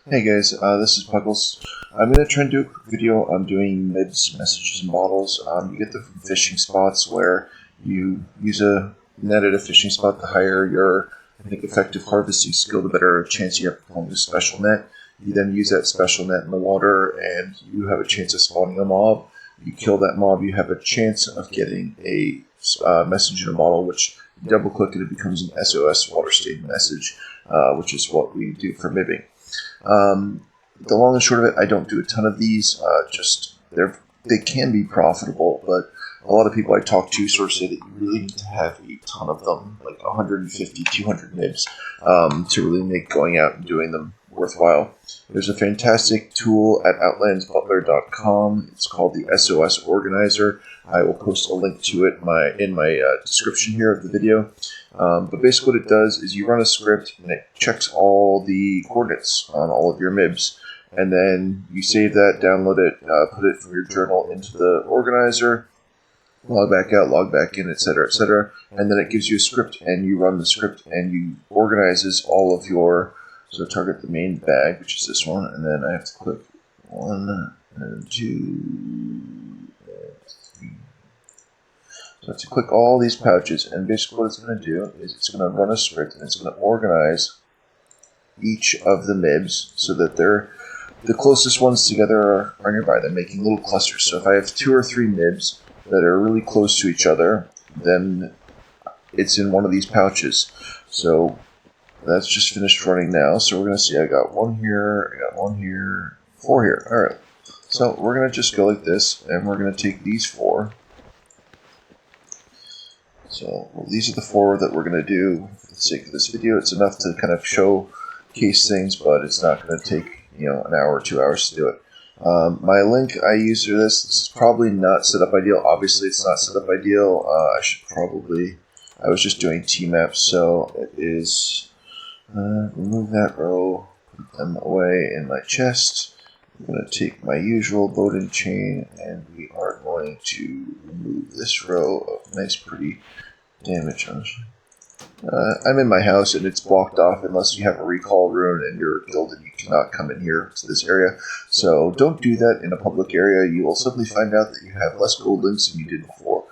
Hey guys, this is Puggles. I'm going to try and do a quick video on doing MIBs, messages, and models. You get them from fishing spots where you use a net at a fishing spot. The higher your, effective harvesting skill, the better chance you have of pulling a special net. You then use that special net in the water and you have a chance of spawning a mob. You kill that mob, you have a chance of getting a message in a model, which you double click and it becomes an SOS water state message, which is what we do for MIBing. The long and short of it, I don't do a ton of these. They can be profitable, but a lot of people I talk to sort of say that you really need to have a ton of them, like 150, 200 MIBs, to really make going out and doing them worthwhile. There's a fantastic tool at outlandsbutler.com. It's called the SOS Organizer. I will post a link to it in my description here of the video. But basically what it does is you run a script and it checks all the coordinates on all of your MIBs. And then you save that, download it, put it from your journal into the organizer, log back out, log back in, etc., etc. And then it gives you a script and you run the script and you organizes all of your, so target the main bag, which is this one, and then I have to click 1 and 2 and 3. So I have to click all these pouches, and basically what it's going to do is it's going to run a script and it's going to organize each of the MIBs so that they're the closest ones together are nearby. They're making little clusters. So if I have 2 or 3 MIBs that are really close to each other, then it's in one of these pouches. So that's just finished running now. So we're going to see I got 1 here, I got 1 here, 4 here. All right. So we're going to just go like this, and we're going to take these 4. So these are the 4 that we're going to do for the sake of this video. It's enough to kind of showcase things, but it's not going to take an hour or 2 hours to do it. My link I use for this is probably not set up ideal. Obviously, it's not set up ideal. I was just doing T-maps, so it is remove that row, put them away in my chest. I'm going to take my usual boat and chain, and we are going to remove this row of nice, pretty damage. I'm in my house, and it's blocked off unless you have a recall rune and you're guilded. You cannot come in here to this area. So don't do that in a public area. You will suddenly find out that you have less gold links than you did before.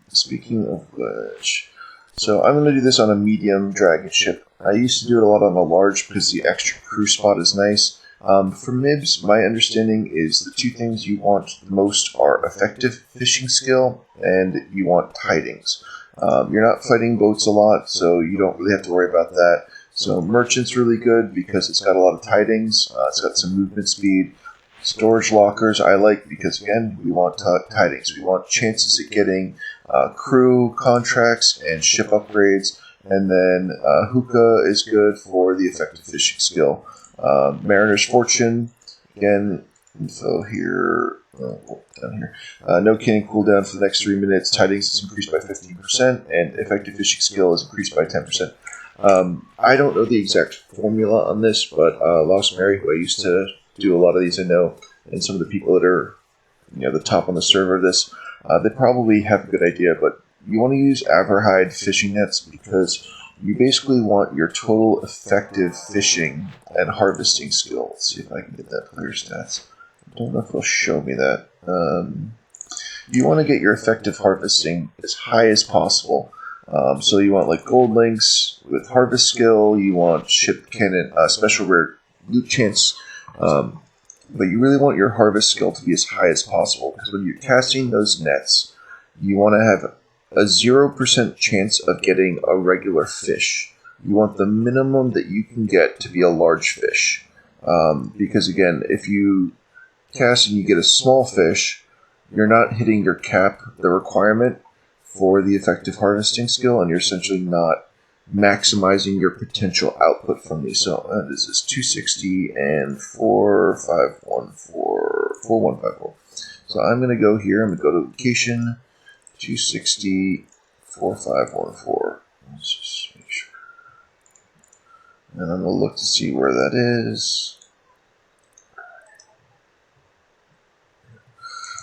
Speaking of which, so I'm going to do this on a medium dragon ship. I used to do it a lot on a large because the extra crew spot is nice. For MIBs, my understanding is the 2 things you want the most are effective fishing skill and you want tidings. You're not fighting boats a lot, so you don't really have to worry about that. So merchant's really good because it's got a lot of tidings. It's got some movement speed. Storage lockers I like because, again, we want tidings. We want chances at getting crew contracts and ship upgrades. And then hookah is good for the effective fishing skill. Mariner's Fortune, again, info here, down here. No canning cooldown for the next 3 minutes. Tidings is increased by 15%, and effective fishing skill is increased by 10%. I don't know the exact formula on this, but Lost Mary, who I used to do a lot of these, I know, and some of the people that are the top on the server of this, they probably have a good idea, but you want to use Averhide fishing nets because you basically want your total effective fishing and harvesting skill. Let's see if I can get that player stats. I don't know if they'll show me that. You want to get your effective harvesting as high as possible. So you want like gold links with harvest skill. You want ship cannon, special rare loot chance. But you really want your harvest skill to be as high as possible because when you're casting those nets, you want to have a 0% chance of getting a regular fish. You want the minimum that you can get to be a large fish. Because again, if you cast and you get a small fish, you're not hitting your cap, the requirement for the effective harvesting skill, and you're essentially not maximizing your potential output from these. So this is 260 and 4514, 4154. So I'm going to go here, I'm going to go to location, 260, 4514. Let's just make sure. And I'm going to look to see where that is.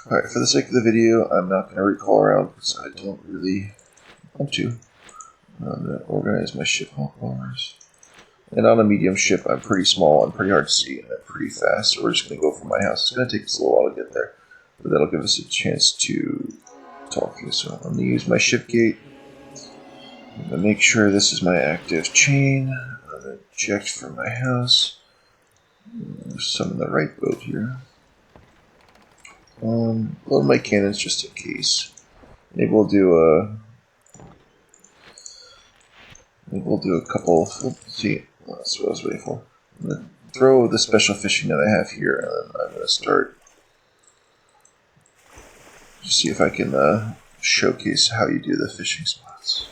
Alright, for the sake of the video, I'm not going to recall around because I don't really want to. I'm going to organize my ship hop bars. And on a medium ship, I'm pretty small, I'm pretty hard to see, and I'm pretty fast, so we're just going to go from my house. It's going to take us a little while to get there, but that'll give us a chance to talk here. So I'm going to use my ship gate. I'm going to make sure this is my active chain. I'm going to eject from my house. There's some in the right boat here. Load my cannons just in case. Maybe we'll do a couple. Let's see, that's what I was waiting for. I'm gonna throw the special fishing that I have here, and then I'm gonna start. Just see if I can showcase how you do the fishing spots.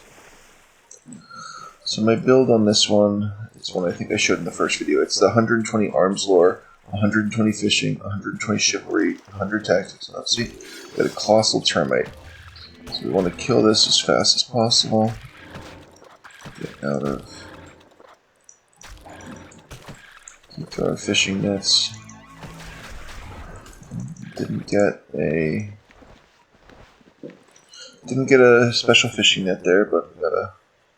So my build on this one is one I think I showed in the first video. It's the 120 arms lore, 120 fishing, 120 chivalry, 100 tactics. Now, see, we got a colossal termite. So we want to kill this as fast as possible. Get out of. Keep our fishing nets. Didn't get a special fishing net there, but we got a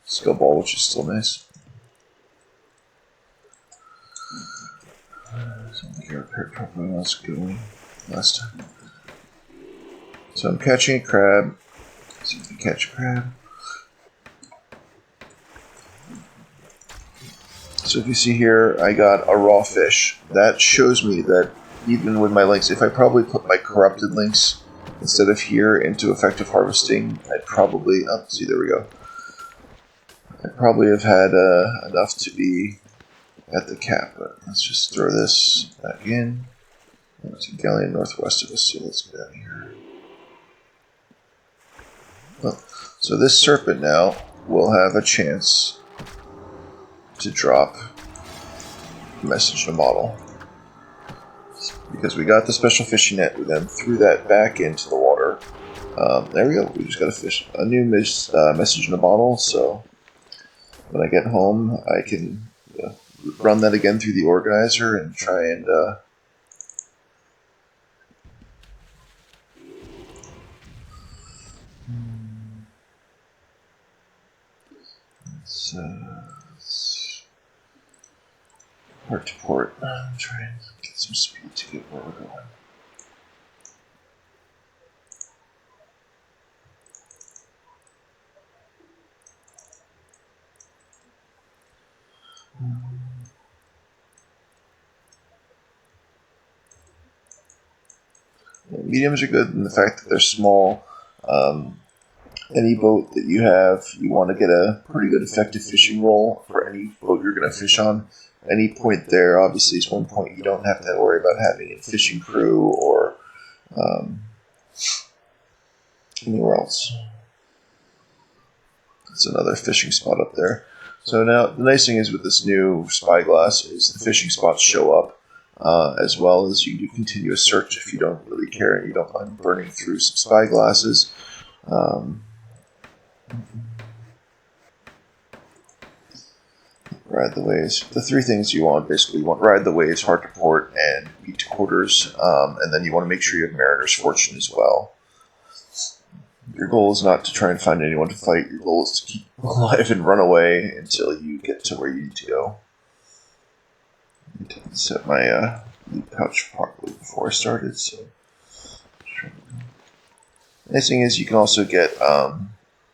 skill ball, which is still nice. So I think I repaired properly when I was going last time. So I'm catching a crab. Let's see if we can catch a crab. So if you see here, I got a raw fish. That shows me that even with my links, if I probably put my corrupted links instead of here into effective harvesting, I'd probably, oh, see, there we go. I'd probably have had enough to be at the cap, but let's just throw this back in. There's a galleon northwest of us, so let's get out of here. Well, so this serpent now will have a chance to drop a message to model. Because we got the special fishing net, we then threw that back into the water. There we go, we just got a new message in a bottle, so when I get home I can run that again through the organizer and try and it's hard to port. I'm trying to get some speed to get where we're going. Mediums are good in the fact that they're small. Any boat that you have, you want to get a pretty good effective fishing roll for any boat you're going to fish on. Any point there, obviously, is one point you don't have to worry about having a fishing crew or anywhere else. That's another fishing spot up there. So now, the nice thing is with this new spyglass is the fishing spots show up, as well as you do continuous search if you don't really care and you don't mind burning through some spyglasses. Ride the waves. The three things you want, basically, you want ride the waves, hard to port, and beat to quarters, and then you want to make sure you have Mariner's Fortune as well. Your goal is not to try and find anyone to fight, your goal is to keep alive and run away until you get to where you need to go. I need to set my loot pouch properly before I started, so... Nice thing is you can also get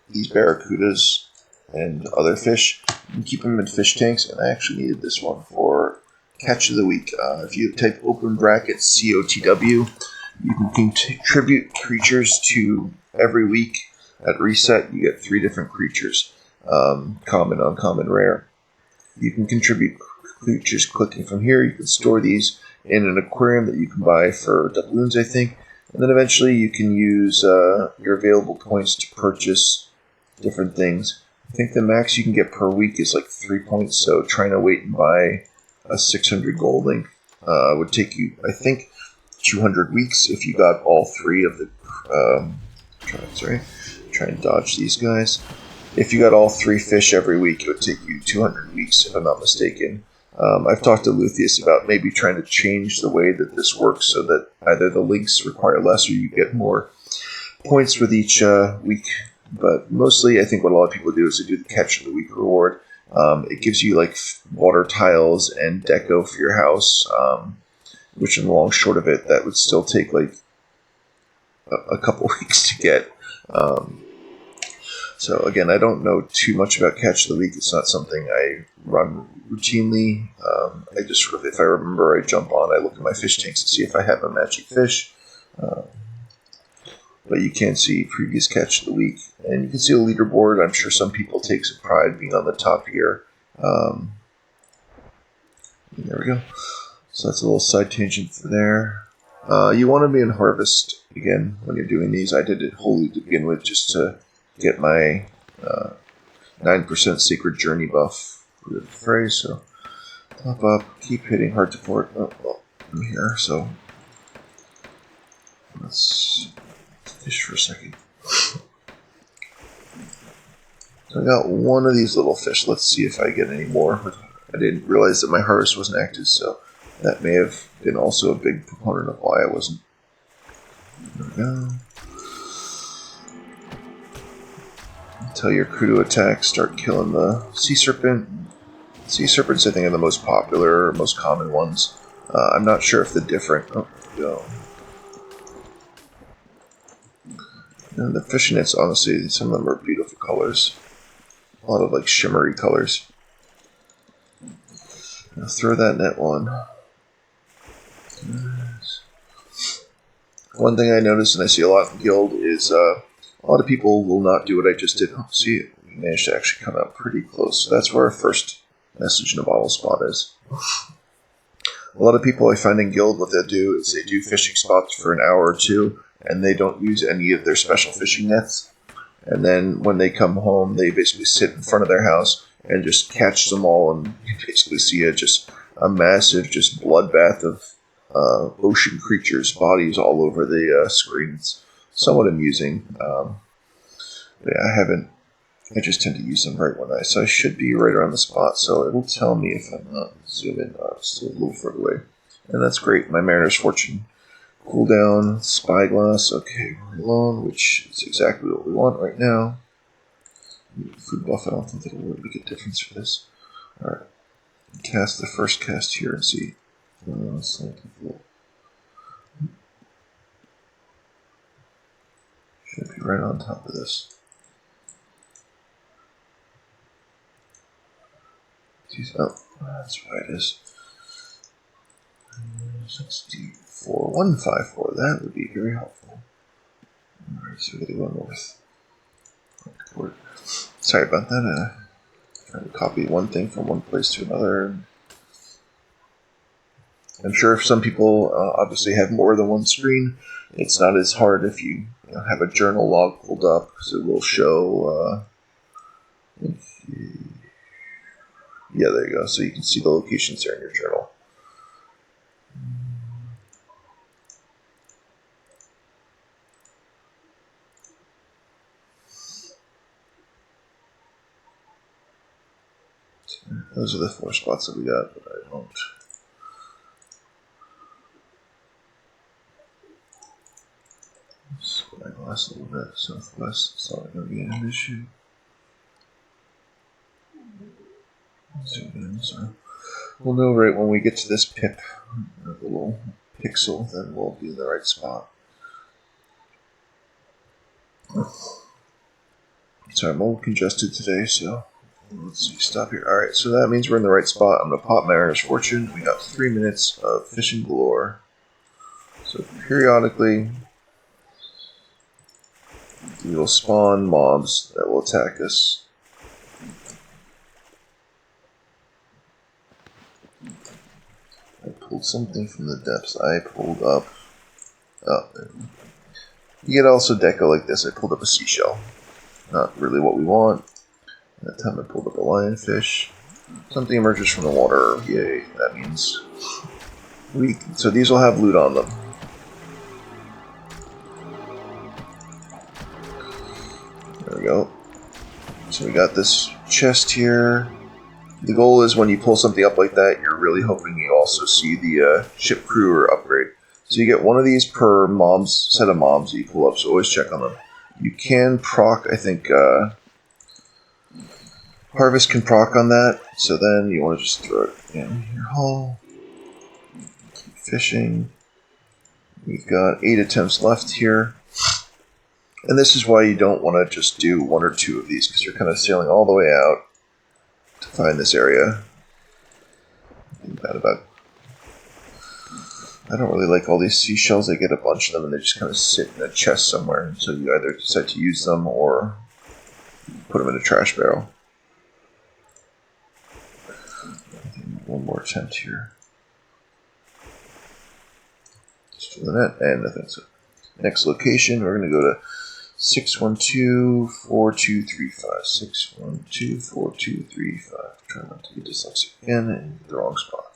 these barracudas and other fish. You can keep them in fish tanks, and I actually needed this one for catch of the week. If you type open brackets COTW, you can contribute creatures to every week. At reset, you get 3 different creatures, common, uncommon, rare. You can contribute creatures clicking from here. You can store these in an aquarium that you can buy for doubloons, I think. And then eventually you can use your available points to purchase different things. I think the max you can get per week is like 3 points, so trying to wait and buy a 600 gold link would take you, I think, 200 weeks if you got all 3 of the... try and dodge these guys. If you got all 3 fish every week, it would take you 200 weeks, if I'm not mistaken. I've talked to Luthieus about maybe trying to change the way that this works so that either the links require less or you get more points with each week. But mostly, I think what a lot of people do is they do the catch of the week reward, It gives you like water tiles and deco for your house, which in the long short of it, that would still take like a couple weeks to get. So again, I don't know too much about Catch of the Week. It's not something I run routinely. I just sort of, if I remember, I jump on, I look at my fish tanks to see if I have a magic fish. But you can see previous Catch of the Week, and you can see a leaderboard. I'm sure some people take some pride being on the top here. There we go. So that's a little side tangent for there. You want to be in Harvest again when you're doing these. I did it wholly to begin with just to get my 9% Sacred Journey buff for the phrase. So top up, keep hitting hard to port. Oh, well, I'm here, so let's fish for a second. So I got one of these little fish. Let's see if I get any more. I didn't realize that my harvest wasn't active, so that may have been also a big proponent of why I wasn't. There we go. Tell your crew to attack, start killing the sea serpent. Sea serpents, I think, are the most popular, most common ones. I'm not sure if the different. Oh, there we go. And the fishing nets, honestly, some of them are beautiful colors. A lot of like shimmery colors. Now throw that net on. One thing I notice, and I see a lot in Guild, is a lot of people will not do what I just did. Oh, see, we managed to actually come out pretty close. So that's where our first message in a bottle spot is. A lot of people I find in Guild, what they'll do is they do fishing spots for an hour or two, and they don't use any of their special fishing nets. And then when they come home, they basically sit in front of their house and just catch them all, and you basically see just a massive just bloodbath of ocean creatures' bodies all over the screen. It's somewhat amusing. Yeah, I just tend to use them right when so I should be right around the spot, so it will tell me if I'm not zooming. I'm still a little further away. And that's great. My Mariner's Fortune. Cooldown, Spyglass, okay, we're alone, which is exactly what we want right now. Food buff, I don't think that'll really make a difference for this. Alright. Cast the first cast here and see. Should be right on top of this. Oh, that's right, it is. 64154. That would be very helpful. Alright, so we gotta go north. Sorry about that. Trying to copy one thing from one place to another. I'm sure if some people obviously have more than one screen, it's not as hard if you have a journal log pulled up, because it will show. Yeah, there you go. So you can see the locations there in your journal. Those are the 4 spots that we got, but I don't. Spyglass a little bit southwest. It's not going to be an issue. Zoom in, so we'll know right when we get to this pip, the little pixel, then we'll be in the right spot. Sorry, I'm a little congested today, so let's see, stop here. Alright, so that means we're in the right spot. I'm going to pop Mariner's Fortune. We got 3 minutes of fishing galore. So periodically, we will spawn mobs that will attack us. I pulled something from the depths. I pulled up. Oh, you get also deco like this. I pulled up a seashell. Not really what we want. That time I pulled up a lionfish. Something emerges from the water. Yay! That means so these will have loot on them. There we go. So we got this chest here. The goal is when you pull something up like that, you're really hoping you also see the ship crew or upgrade. So you get one of these per set of mobs that you pull up, so always check on them. You can proc, I think, Harvest can proc on that, so then you want to just throw it in your hull. Keep fishing. We've got 8 attempts left here. And this is why you don't want to just do 1 or 2 of these, because you're kind of sailing all the way out to find this area. I don't really like all these seashells. I get a bunch of them and they just kind of sit in a chest somewhere. So you either decide to use them or put them in a trash barrel. One more attempt here. Just for the net and nothing. So next location, we're going to go to 612-4235. 612-4235. Try not to be dyslexic again and hit the wrong spot.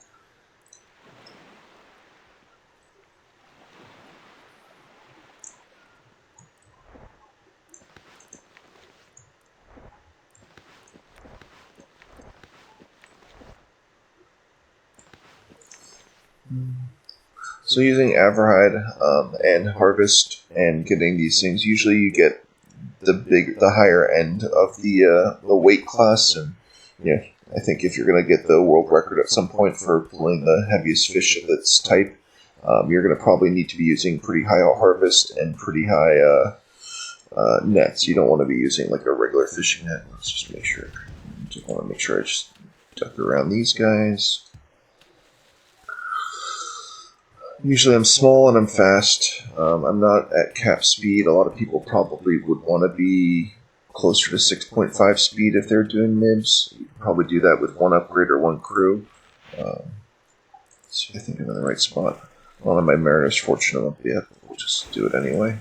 So using Averhide and Harvest and getting these things, usually you get the higher end of the weight class, and yeah, I think if you're going to get the world record at some point for pulling the heaviest fish of its type, you're going to probably need to be using pretty high Harvest and pretty high nets. You don't want to be using like a regular fishing net. Let's just make sure. Just want to make sure I just duck around these guys. Usually I'm small and I'm fast. I'm not at cap speed. A lot of people probably would want to be closer to 6.5 speed if they're doing MIBs. You can probably do that with 1 upgrade or 1 crew. So I think I'm in the right spot. One of my Mariner's fortunate up yet, but we'll just do it anyway.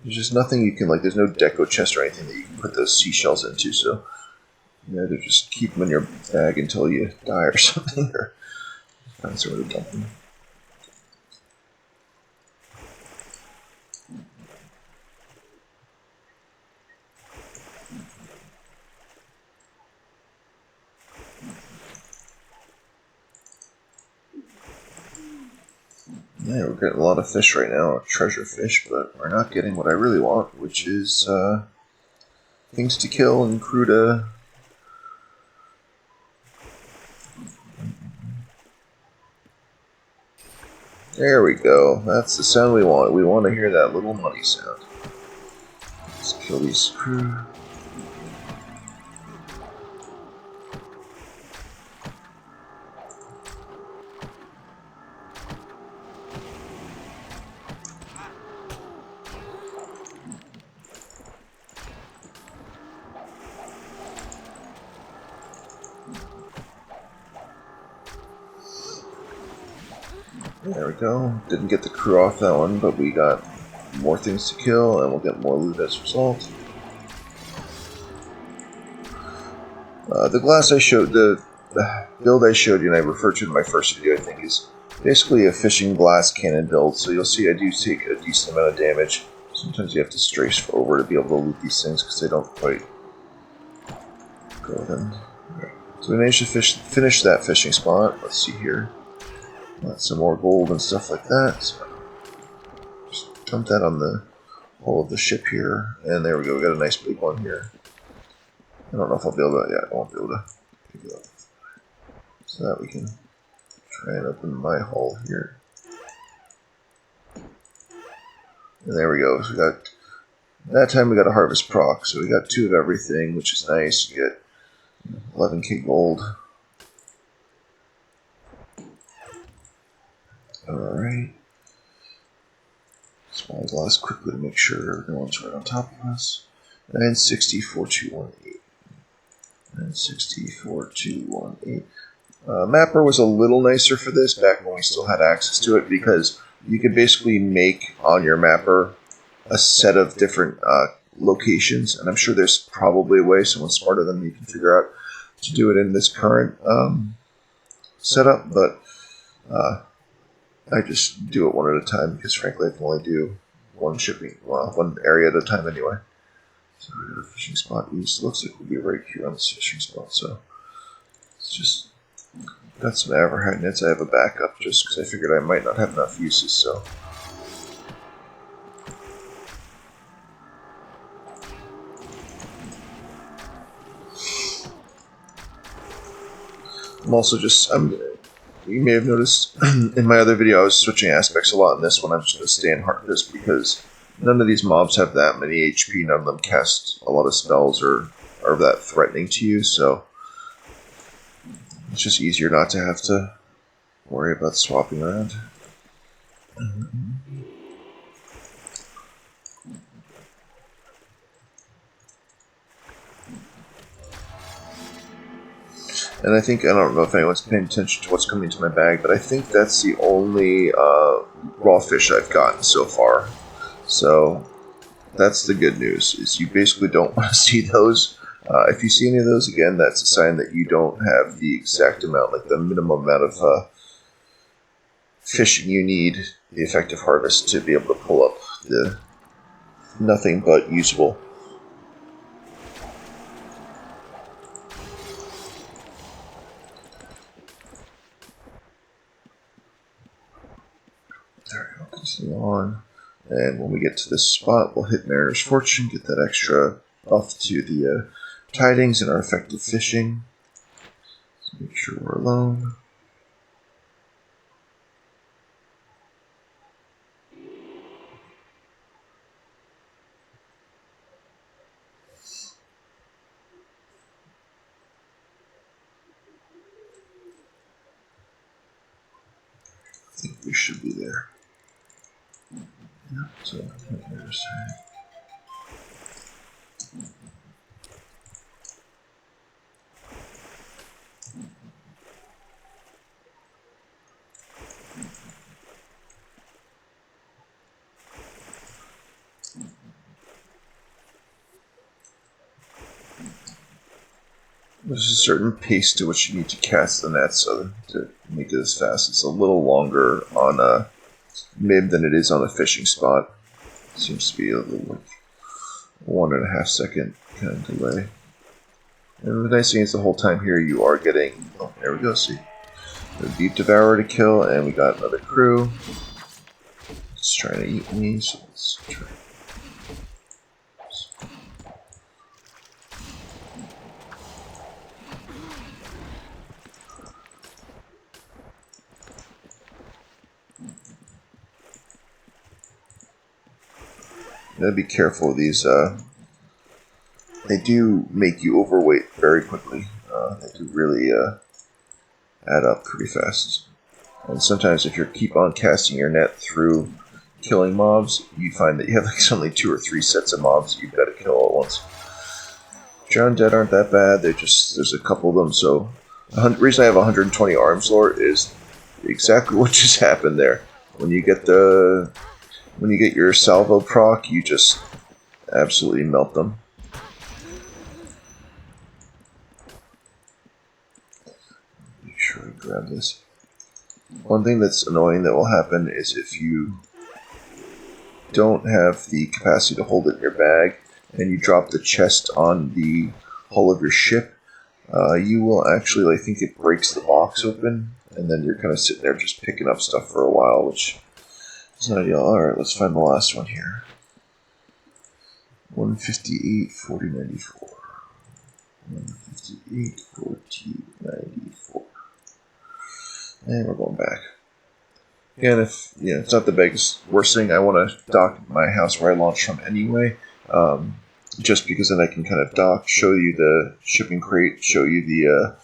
There's just nothing you can, like, there's no deco chest or anything that you can put those seashells into, so you either just keep them in your bag until you die or something, or find somewhere to dump them. Yeah, we're getting a lot of fish right now, treasure fish, but we're not getting what I really want, which is things to kill and crew to... There we go. That's the sound we want. We want to hear that little money sound. Let's kill these crew. There we go. Didn't get the crew off that one, but we got more things to kill, and we'll get more loot as a result. The glass I showed, the build I showed you and I referred to in my first video, I think, is basically a fishing glass cannon build. So you'll see I do take a decent amount of damage. Sometimes you have to strafe over to be able to loot these things because they don't quite go then. Okay. So we managed to finish that fishing spot. Let's see here. Got some more gold and stuff like that. So just dump that on the hull of the ship here. And there we go. We got a nice big one here. I don't know if I'll be able to... Yeah, I won't be able to pick it up. So that we can try and open my hull here. And there we go. So we got... That time we got a harvest proc. So we got 2 of everything, which is nice. You get 11k gold. Alright. Spyglass quickly to make sure no one's right on top of us. 960-4218. 960-4218. Mapper was a little nicer for this back when we still had access to it, because you could basically make on your mapper a set of different locations, and I'm sure there's probably a way someone smarter than me can figure out to do it in this current setup, but I just do it one at a time because, frankly, I can only do one area at a time anyway. So we got a fishing spot east. Looks like we'll be right here on this fishing spot. So let's just Got some Averhide nets. I have a backup just because I figured I might not have enough uses, so. I'm also just, you may have noticed in my other video I was switching aspects a lot. In this one I'm just going to stay in Heartless because none of these mobs have that many HP. None of them cast a lot of spells or are that threatening to you, so it's just easier not to have to worry about swapping around. And I think, I don't know if anyone's paying attention to what's coming into my bag, but I think that's the only raw fish I've gotten so far. So that's the good news, is you basically don't want to see those. If you see any of those again, that's a sign that you don't have the exact amount, like the minimum amount of fishing you need, the effective harvest, to be able to pull up the nothing but usable. There we go, continue on. And when we get to this spot, we'll hit Mariner's Fortune, get that extra buff to the tidings and our effective fishing. So make sure we're alone. I think we should be there. Yeah, so there's there's a certain pace to which you need to cast the net, so to make it as fast. It's a little longer on a MIB than it is on a fishing spot. It seems to be a little like 1.5 second kind of delay. And the nice thing is the whole time here you are getting, oh, there we go, see. The Deep Devourer to kill, and we got another crew. It's trying to eat me, so let's try. You gotta be careful of these. They do make you overweight very quickly. They do really add up pretty fast. And sometimes if you keep on casting your net through killing mobs, you find that you have like only 2 or 3 sets of mobs that you've got to kill all at once. Drowned Dead aren't that bad. They're just, there's a couple of them. So the reason I have 120 arms lore is exactly what just happened there. When you get your salvo proc, you just absolutely melt them. Make sure I grab this. One thing that's annoying that will happen is if you don't have the capacity to hold it in your bag and you drop the chest on the hull of your ship, you will actually, I think it breaks the box open, and then you're kind of sitting there just picking up stuff for a while, which is not ideal. Alright, let's find the last one here. 158, 4094. 158, 4094. And we're going back. Again, if it's not the biggest worst thing, I want to dock my house where I launched from anyway. Just because then I can kind of dock, show you the shipping crate, show you the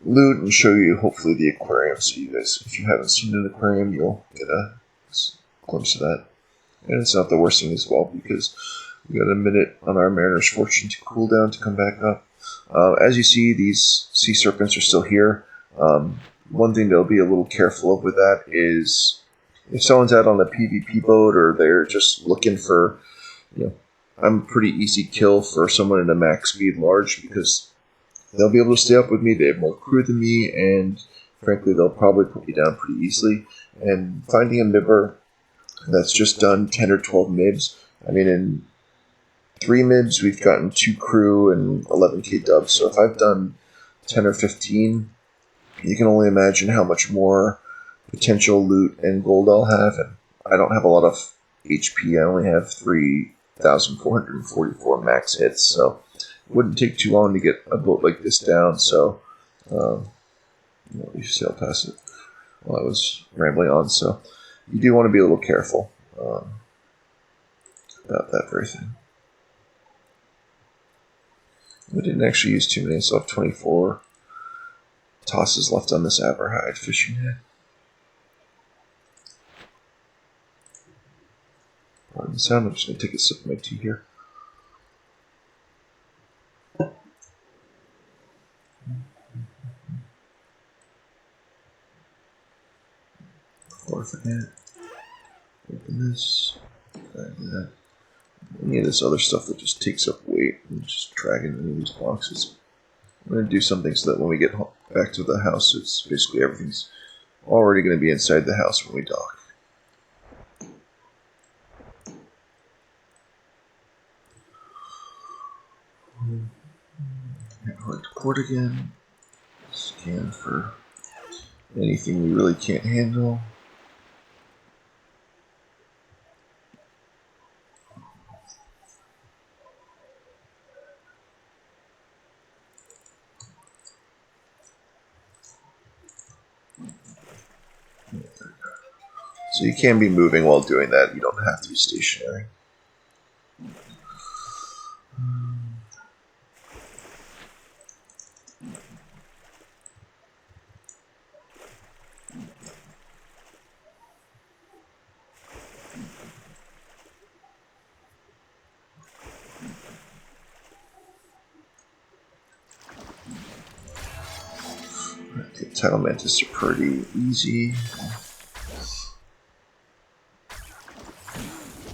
loot, and show you hopefully the aquarium. So you guys, if you haven't seen an aquarium, you'll get a glimpse of that. And it's not the worst thing as well because we got a minute on our Mariner's Fortune to cool down to come back up. As you see, these sea serpents are still here. One thing they'll be a little careful of with that is if someone's out on a PvP boat or they're just looking for, I'm a pretty easy kill for someone in a max speed large because they'll be able to stay up with me. They have more crew than me, and frankly, they'll probably put me down pretty easily. And finding a MIBber that's just done 10 or 12 MIBs, I mean, in 3 MIBs, we've gotten 2 crew and 11k dubs. So if I've done 10 or 15, you can only imagine how much more potential loot and gold I'll have. And I don't have a lot of HP. I only have 3,444 max hits, so it wouldn't take too long to get a boat like this down. So you sail past it while I was rambling on. So you do want to be a little careful about that very thing. We didn't actually use too many, so I have 24 tosses left on this Aberhide fishing net. Pardon the sound, I'm just going to take a sip of my tea here. Fourth again. Open this. Drag that. Any of this other stuff that just takes up weight and just dragging any of these boxes. I'm going to do something so that when we get back to the house, it's basically everything's already going to be inside the house when we dock. Head hard to port again. Scan for anything we really can't handle. So you can be moving while doing that. You don't have to be stationary. The tidal mantis are pretty easy.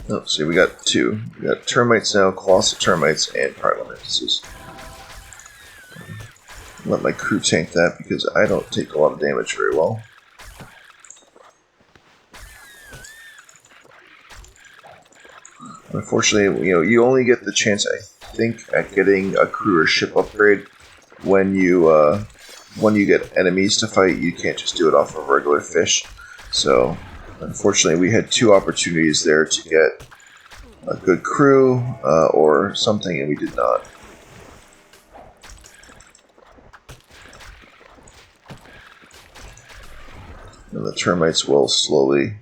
Oh, see, we got two. We got termites now, colossal termites, and tidal mantises. Let my crew tank that because I don't take a lot of damage very well. Unfortunately, you only get the chance, I think, at getting a crew or ship upgrade when you get enemies to fight. You can't just do it off of regular fish. So, unfortunately, we had two opportunities there to get a good crew or something, and we did not. And the termites will slowly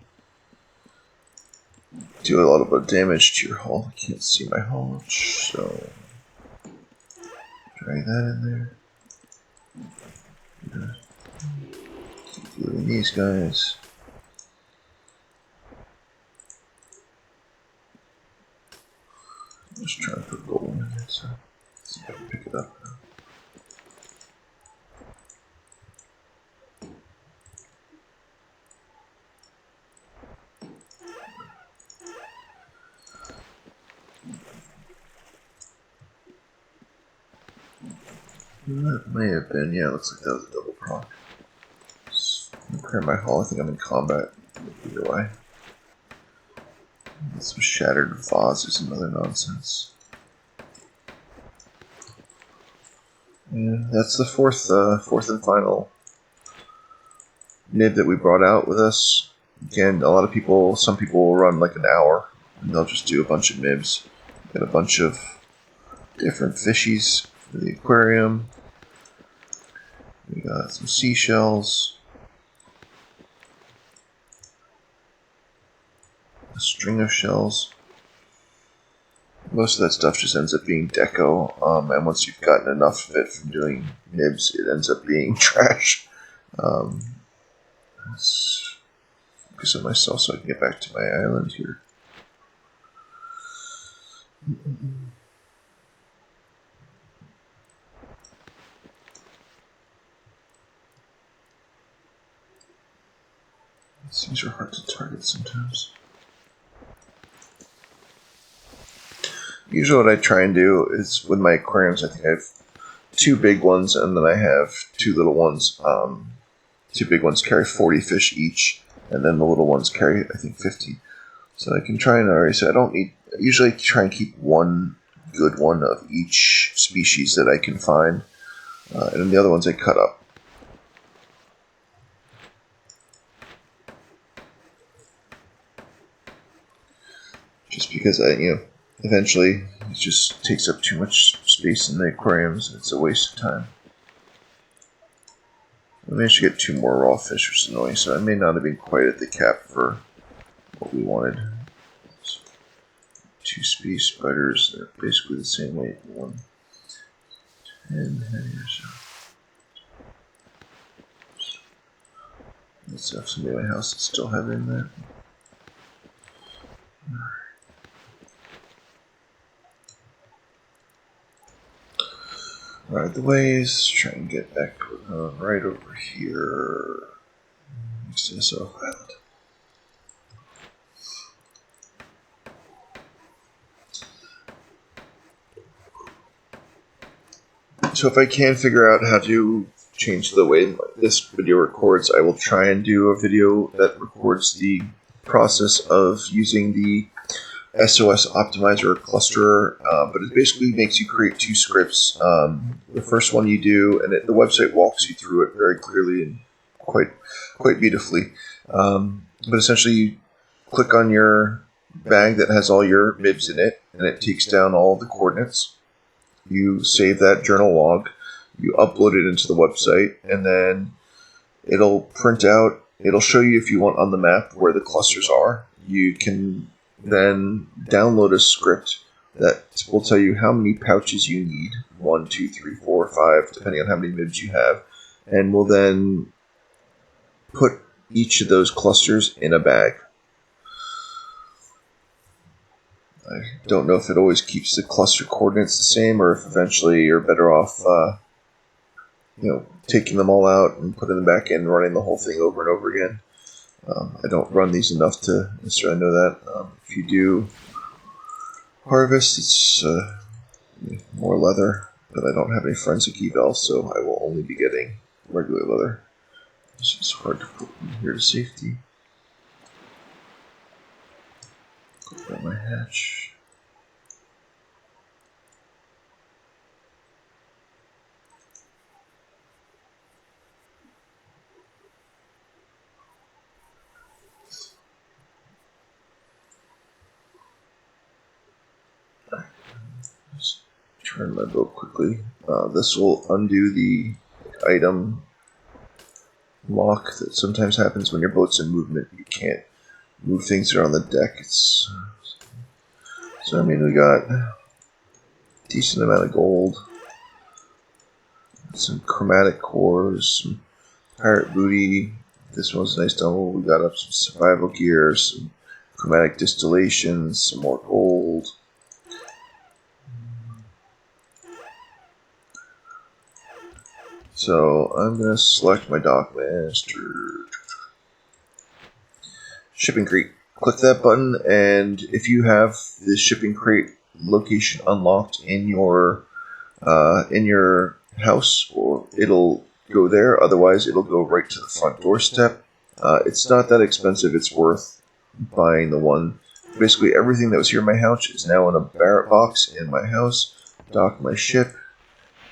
do a lot of damage to your hull. I can't see my hull, so drag that in there. Keep doing these guys. I'm just trying to put gold in there, so let's see if I can pick it up now. That may have been, yeah, it looks like that was a double proc. Repair my hull, I think I'm in combat either way. Some shattered vases and other nonsense. And that's the fourth and final MIB that we brought out with us. Again, some people will run like an hour, and they'll just do a bunch of MIBs. Got a bunch of different fishies for the aquarium. We got some seashells. A string of shells. Most of that stuff just ends up being deco, and once you've gotten enough of it from doing MIBs, it ends up being trash. Let's focus on myself so I can get back to my island here. These things are hard to target sometimes. Usually what I try and do is, with my aquariums, I think I have two big ones, and then I have two little ones. Two big ones carry 40 fish each, and then the little ones carry, I think, 50. So I can try and I usually try and keep one good one of each species that I can find, and then the other ones I cut up. just because eventually it just takes up too much space in the aquariums and it's a waste of time. I managed to get 2 more raw fish, which is annoying, so I may not have been quite at the cap for what we wanted. 2 space spiders, they're basically the same weight. 1, 10 here, so. Let's have somebody in my house that still have it in there. Alright, the ways, try and get back right over here next to this island. So if I can figure out how to change the way this video records, I will try and do a video that records the process of using the SOS optimizer clusterer, but it basically makes you create 2 scripts. The first one you do, and the website walks you through it very clearly and quite beautifully. But essentially, you click on your bag that has all your MIBs in it, and it takes down all the coordinates. You save that journal log, you upload it into the website, and then it'll print out, it'll show you if you want on the map where the clusters are. You can then download a script that will tell you how many pouches you need, 1, 2, 3, 4, 5, depending on how many MIBs you have, and will then put each of those clusters in a bag. I don't know if it always keeps the cluster coordinates the same, or if eventually you're better off, taking them all out and putting them back in, and running the whole thing over and over again. I don't run these enough to necessarily know that. If you do harvest, it's more leather, but I don't have any forensic eval, so I will only be getting regular leather. This is hard to put in here to safety. Put down my hatch. Just turn my boat quickly. This will undo the item lock that sometimes happens when your boat's in movement. You can't move things that are on the deck. So I mean, we got a decent amount of gold, some chromatic cores, some pirate booty. This one's a nice demo. We got up some survival gear, some chromatic distillations, some more gold. So I'm going to select my dock master. Shipping crate. Click that button, and if you have the shipping crate location unlocked in your house, or it'll go there. Otherwise, it'll go right to the front doorstep. It's not that expensive. It's worth buying the one. Basically, everything that was here in my house is now in a Barrett box in my house. Dock my ship.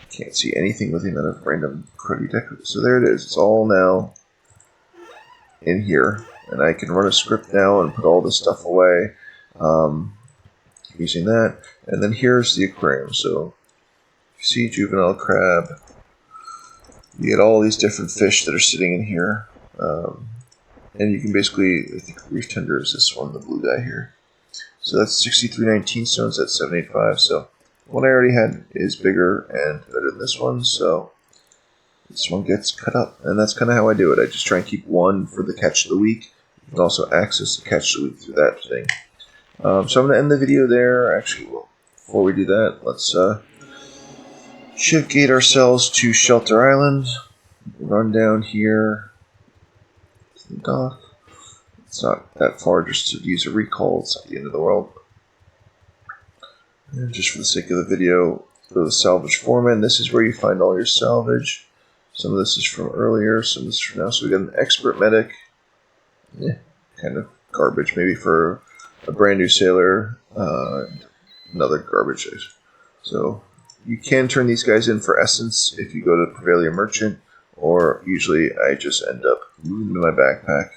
Can't see anything with the amount of random cruddy decorators. So there it is. It's all now in here. And I can run a script now and put all this stuff away using that. And then here's the aquarium. So you see juvenile crab. You get all these different fish that are sitting in here. And you can basically, I think reef tender is this one, the blue guy here. So that's 6319 stones, that's 785. So one I already had is bigger and better than this one, so this one gets cut up. And that's kind of how I do it. I just try and keep one for the catch of the week. You can also access the catch of the week through that thing. So I'm going to end the video there. Actually, well, before we do that, let's shift gate ourselves to Shelter Island. Run down here to the dock. It's not that far just to use a recall. It's not the end of the world. And just for the sake of the video, go to the salvage foreman. This is where you find all your salvage. Some of this is from earlier, some of this is from now. So we got an expert medic. Kind of garbage, maybe for a brand new sailor. Another garbage. So you can turn these guys in for essence if you go to Prevailia Merchant, or usually I just end up moving them in my backpack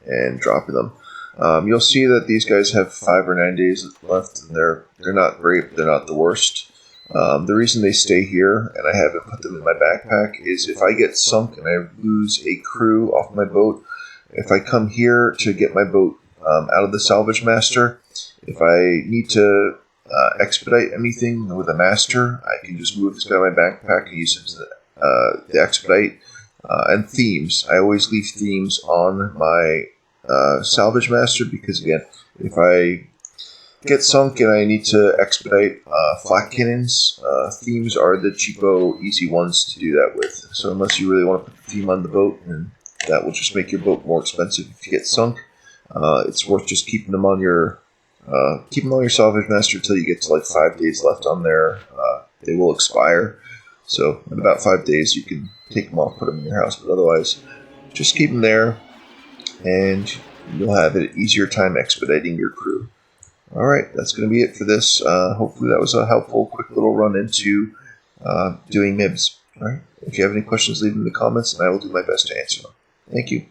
and dropping them. You'll see that these guys have 5 or 9 days left, and they're not great. They're not the worst. The reason they stay here, and I haven't put them in my backpack, is if I get sunk and I lose a crew off my boat, if I come here to get my boat out of the salvage master, if I need to expedite anything with a master, I can just move this guy in my backpack and use him as the expedite. And themes. I always leave themes on my salvage master because, again, if I get sunk and I need to expedite flak cannons, themes are the cheapo, easy ones to do that with. So unless you really want to put the theme on the boat, and that will just make your boat more expensive if you get sunk, it's worth just keeping them on your salvage master until you get to like 5 days left on there. They will expire. So in about 5 days you can take them off, put them in your house, but otherwise just keep them there, and you'll have an easier time expediting your crew. Alright, that's going to be it for this. Hopefully that was a helpful, quick little run into doing MIBs. Alright, if you have any questions, leave them in the comments, and I will do my best to answer them. Thank you.